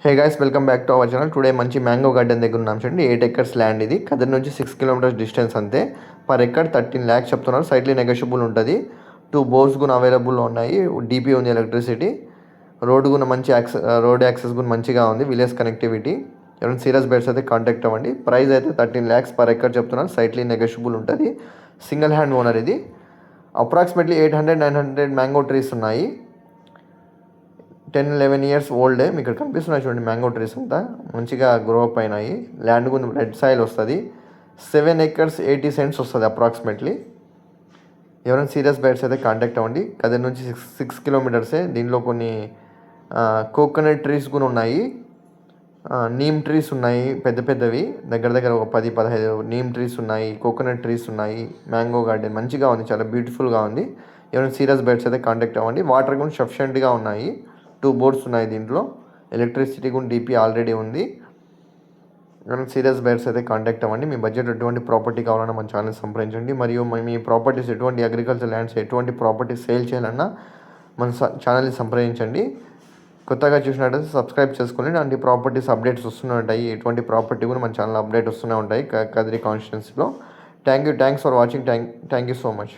Hey guys, welcome back to our channel. Today మంచి mango garden దగ్గర ఉన్నాం చూడండి. 8 acres ల్యాండ్ ఇది. కదిరి నుంచి 6 kilometers డిస్టెన్స్ అంతే. పర్ ఎకర్ 13 lakhs చెప్తున్నారు. సైట్లీ నెగోషియబుల్ ఉంటుంది. 2 bores కూడా అవైలబుల్ ఉన్నాయి. డీపీ ఉంది, ఎలక్ట్రిసిటీ. రోడ్ కూడా మంచి రోడ్ యాక్సెస్ కూడా మంచిగా ఉంది. Village connectivity. ఎవరైనా సీరియస్ బెడ్స్ అయితే కాంటాక్ట్ అవ్వండి. ప్రైస్ అయితే 13 lakhs పర్ ఎకర్ చెప్తున్నారు. సైట్లీ నెగోషియబుల్ ఉంటుంది. సింగిల్ హ్యాండ్ ఓనర్ ఇది. అప్రాక్సిమేట్లీ 800-900 మ్యాంగో ట్రీస్ ఉన్నాయి. 10-11 years ఓల్డే. మీకు ఇక్కడ కనిపిస్తున్నాయి చూడండి, మ్యాంగో ట్రీస్ అంతా మంచిగా గ్రో అప్ అయినాయి. ల్యాండ్ కూడా రెడ్ సాయిల్ వస్తుంది. 7 acres 80 cents వస్తుంది అప్రాక్సిమేట్లీ. ఎవరైనా సీరియస్ బైట్స్ అయితే కాంటాక్ట్ అవ్వండి. కదిరి నుంచి 6 kilometers. దీనిలో కొన్ని కోకోనట్ ట్రీస్ కూడా ఉన్నాయి. నీమ్ ట్రీస్ ఉన్నాయి, పెద్ద పెద్దవి. దగ్గర ఒక 10-15 నీమ్ ట్రీస్ ఉన్నాయి. కోకోనట్ ట్రీస్ ఉన్నాయి. మ్యాంగో గార్డెన్ మంచిగా ఉంది, చాలా బ్యూటిఫుల్గా ఉంది. ఎవరైనా సీరియస్ బైట్స్ అయితే కాంటాక్ట్ అవ్వండి. వాటర్ కూడా సఫిషియెంట్గా ఉన్నాయి. 2 bores ఉన్నాయి దీంట్లో. ఎలక్ట్రిసిటీ కూడా డీపీ ఆల్రెడీ ఉంది. సీరియస్ బయర్స్ అయితే కాంటాక్ట్ అవ్వండి. మీ బడ్జెట్ ఎటువంటి ప్రాపర్టీ కావాలన్నా మన ఛానల్ సంప్రదించండి. మరియు మీ ప్రాపర్టీస్ ఎటువంటి అగ్రికల్చర్ ల్యాండ్స్ ఎటువంటి ప్రాపర్టీస్ సేల్ చేయాలన్నా మన ఛానల్ని సంప్రదించండి. కొత్తగా చూసినట్టయితే సబ్స్క్రైబ్ చేసుకోండి. అలాంటి ప్రాపర్టీస్ అప్డేట్స్ వస్తూనే ఉంటాయి. ఎటువంటి ప్రాపర్టీ కూడా మన ఛానల్ అప్డేట్ వస్తూనే ఉంటాయి కదిరి కాన్స్టిట్యున్సీలో. Thanks for watching. Thank you so much.